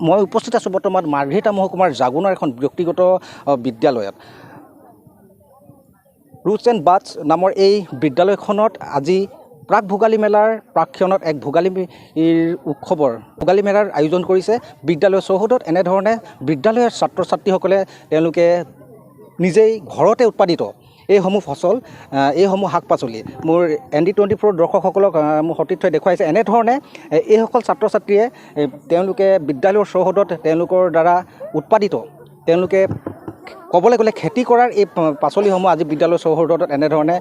মই উপস্থিত আছোঁ বৰ্তমান মাৰ্ঘেৰিটা মহকুমাৰ জাগুনৰ এখন ব্যক্তিগত বিদ্যালয়ত। ৰুটছ এণ্ড বাটছ নামৰ এই বিদ্যালয়খনত আজি প্ৰাক ভোগালী মেলাৰ প্ৰাক্ষণত এক ভোগালী মেলাৰ আয়োজন কৰিছে বিদ্যালয়ৰ চৌহদত। এনেধৰণে বিদ্যালয়ৰ ছাত্ৰ ছাত্ৰীসকলে তেওঁলোকে নিজেই ঘৰতে উৎপাদিত এইসমূহ ফচল, এইসমূহ শাক পাচলি মোৰ ND24 দৰ্শকসকলক মোৰ সতীৰ্থই দেখুৱাইছে। এনেধৰণে এইসকল ছাত্ৰ ছাত্ৰীয়ে তেওঁলোকে বিদ্যালয়ৰ চৌহদত তেওঁলোকৰ দ্বাৰা উৎপাদিত, তেওঁলোকে ক'বলৈ গ'লে খেতি কৰাৰ এই পাচলিসমূহ আজি বিদ্যালয়ৰ চৌহদত এনেধৰণে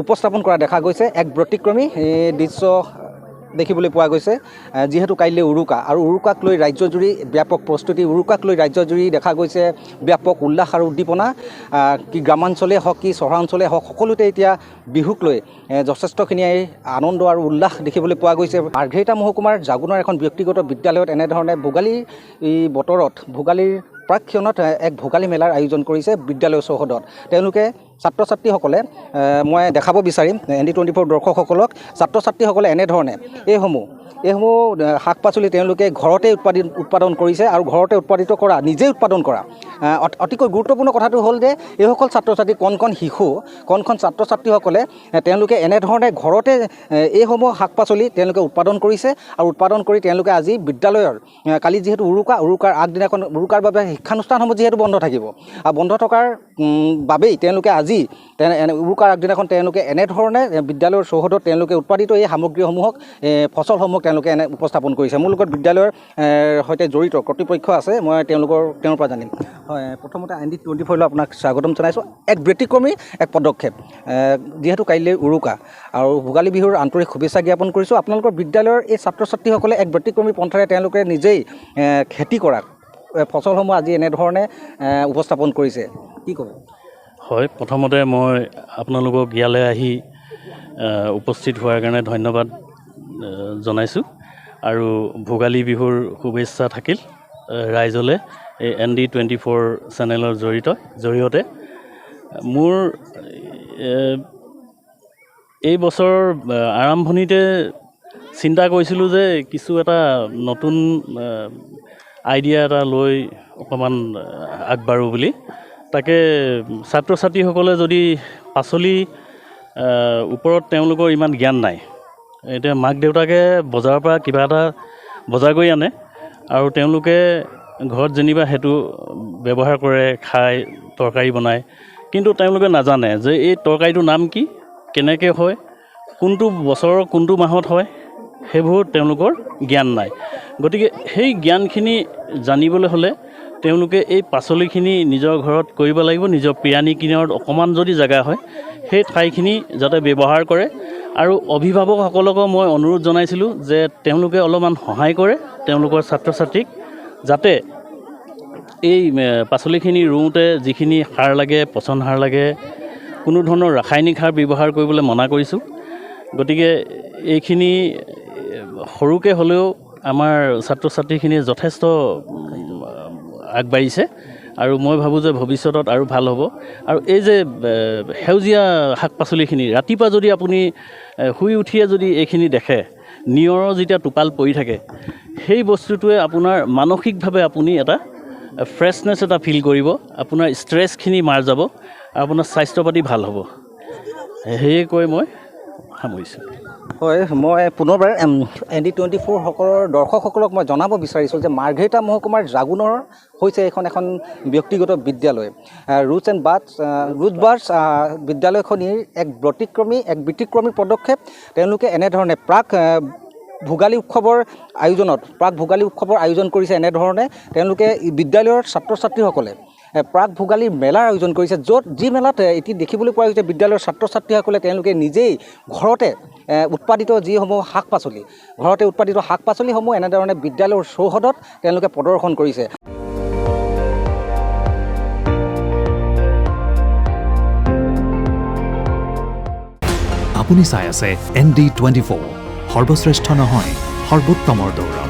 উপস্থাপন কৰা দেখা গৈছে। এক ব্যতিক্ৰমী দৃশ্য দেখিবলৈ পোৱা গৈছে। যিহেতু কাইলৈ উৰুকা আৰু উৰুকাক লৈ ৰাজ্যজুৰি ব্যাপক প্ৰস্তুতি, উৰুকাক লৈ ৰাজ্যজুৰি দেখা গৈছে ব্যাপক উল্লাস আৰু উদ্দীপনা। কি গ্ৰামাঞ্চলেই হওক কি চহৰাঞ্চলেই হওক, সকলোতে এতিয়া বিহুক লৈ যথেষ্টখিনি আনন্দ আৰু উল্লাস দেখিবলৈ পোৱা গৈছে। মাৰ্ঘেৰিটা মহকুমাৰ জাগুনৰ এখন ব্যক্তিগত বিদ্যালয়ত এনেধৰণে ভোগালী বতৰত, ভোগালীৰ প্ৰাক্ষণত এক ভোগালী মেলাৰ আয়োজন কৰিছে বিদ্যালয়ৰ চৌহদত। তেওঁলোকে ছাত্ৰ ছাত্ৰীসকলে, মই দেখাব বিচাৰিম ND24 দৰ্শকসকলক, ছাত্ৰ ছাত্ৰীসকলে এনেধৰণে এইসমূহ শাক পাচলি তেওঁলোকে ঘৰতে উৎপাদন কৰিছে আৰু ঘৰতে উৎপাদিত কৰা, নিজেই উৎপাদন কৰা। অতিকৈ গুৰুত্বপূৰ্ণ কথাটো হ'ল যে এইসকল ছাত্ৰ ছাত্ৰী, কণ শিশু, কণ ছাত্ৰ ছাত্ৰীসকলে তেওঁলোকে এনেধৰণে ঘৰতে এইসমূহ শাক পাচলি তেওঁলোকে উৎপাদন কৰিছে আৰু উৎপাদন কৰি তেওঁলোকে আজি বিদ্যালয়ৰ, কালি যিহেতু উৰুকাৰ আগদিনাখন, উৰুকাৰ বাবে শিক্ষানুষ্ঠানসমূহ যিহেতু বন্ধ থাকিব, বন্ধ থকাৰ বাবেই তেওঁলোকে আজি উৰুকাৰ আগদিনাখন তেওঁলোকে এনেধৰণে বিদ্যালয়ৰ চৌহদত তেওঁলোকে উৎপাদিত এই সামগ্ৰীসমূহক, ফচলসমূহ তেওঁলোকে উপস্থাপন কৰিছে। মোৰ লগত বিদ্যালয়ৰ সৈতে জড়িত কৰ্তৃপক্ষ আছে, মই তেওঁৰ পৰা জানিম। হয়, প্ৰথমতে ND24 আপোনাক স্বাগতম জনাইছোঁ। এক ব্যতিক্ৰমী এক পদক্ষেপ, যিহেতু কাইলৈ উৰুকা আৰু ভোগালী বিহুৰ আন্তৰিক শুভেচ্ছা জ্ঞাপন কৰিছোঁ। আপোনালোকৰ বিদ্যালয়ৰ এই ছাত্ৰ ছাত্ৰীসকলে এক ব্যতিক্ৰমী পন্থাৰে তেওঁলোকে নিজেই খেতি কৰা ফচলসমূহ আজি এনেধৰণে উপস্থাপন কৰিছে, কি ক'ব? হয়, প্ৰথমতে মই আপোনালোকক ইয়ালৈ আহি উপস্থিত হোৱাৰ কাৰণে ধন্যবাদ জনাইছোঁ আৰু ভোগালী বিহুৰ শুভেচ্ছা থাকিল ৰাইজলৈ এই ND24 চেনেলৰ জৰিয়তে। মোৰ এই বছৰৰ আৰম্ভণিতে চিন্তা কৰিছিলোঁ যে কিছু এটা নতুন আইডিয়া এটা লৈ অকণমান আগবাঢ়োঁ বুলি। তাকে ছাত্ৰ ছাত্ৰীসকলে যদি পাচলি ওপৰত তেওঁলোকৰ ইমান জ্ঞান নাই, এতিয়া মাক দেউতাকে বজাৰৰ পৰা কিবা এটা বজাৰ কৰি আনে আৰু তেওঁলোকে ঘৰত যেনিবা সেইটো ব্যৱহাৰ কৰে, খায়, তৰকাৰী বনায়, কিন্তু তেওঁলোকে নাজানে যে এই তৰকাৰীটোৰ নাম কি, কেনেকৈ হয়, কোনটো বছৰৰ কোনটো মাহত হয়, সেইবোৰ তেওঁলোকৰ জ্ঞান নাই। গতিকে সেই জ্ঞানখিনি জানিবলৈ হ'লে তেওঁলোকে এই পাচলিখিনি নিজৰ ঘৰত কৰিব লাগিব। নিজৰ পিৰানি কিনাৰত অকণমান যদি জেগা হয়, সেই ঠাইখিনি যাতে ব্যৱহাৰ কৰে। আৰু অভিভাৱকসকলকো মই অনুৰোধ জনাইছিলোঁ যে তেওঁলোকে অলপমান সহায় কৰে তেওঁলোকৰ ছাত্ৰ ছাত্ৰীক, যাতে এই পাচলিখিনি ৰুওঁতে যিখিনি সাৰ লাগে, পচন সাৰ লাগে, কোনো ধৰণৰ ৰাসায়নিক সাৰ ব্যৱহাৰ কৰিবলৈ মনা কৰিছোঁ। গতিকে এইখিনি সৰুকৈ হ'লেও আমাৰ ছাত্ৰ ছাত্ৰীখিনিয়ে যথেষ্ট আগবাঢ়িছে আৰু মই ভাবোঁ যে ভৱিষ্যতত আৰু ভাল হ'ব। আৰু এই যে সেউজীয়া শাক পাচলিখিনি ৰাতিপুৱা যদি আপুনি শুই উঠিয়ে যদি এইখিনি দেখে, নিয়ৰৰ যেতিয়া টোপাল পৰি থাকে, সেই বস্তুটোৱে আপোনাৰ মানসিকভাৱে আপুনি এটা ফ্ৰেছনেছ এটা ফিল কৰিব, আপোনাৰ ষ্ট্ৰেছখিনি মাৰ যাব, আপোনাৰ স্বাস্থ্য পাতি ভাল হ'ব। সেয়ে কৈ মই সামৰিছোঁ। হয়, মই পুনৰবাৰ ND24 দৰ্শকসকলক মই জনাব বিচাৰিছোঁ যে মাৰ্ঘেৰিটা মহকুমাৰ জাগুনৰ হৈছে এখন ব্যক্তিগত বিদ্যালয়। ৰুটছ এণ্ড বাটছ বিদ্যালয়খনিৰ এক ব্যতিক্ৰমী পদক্ষেপ। তেওঁলোকে এনেধৰণে প্ৰাক ভোগালী উৎসৱৰ আয়োজন কৰিছে। এনেধৰণে তেওঁলোকে বিদ্যালয়ৰ ছাত্ৰ ছাত্ৰীসকলে প্ৰাক ভোগালী মেলাৰ আয়োজন কৰিছে, যি মেলাত এটি দেখিবলৈ পোৱা গৈছে বিদ্যালয়ৰ ছাত্ৰ ছাত্ৰীসকলে তেওঁলোকে নিজেই ঘৰতে উৎপাদিত যিসমূহ শাক পাচলিসমূহ এনেধৰণে বিদ্যালয়ৰ চৌহদত তেওঁলোকে প্ৰদৰ্শন কৰিছে। আপুনি চাই আছে ND24, সৰ্বশ্ৰেষ্ঠ নহয়, সৰ্বোত্তমৰ দৌৰ।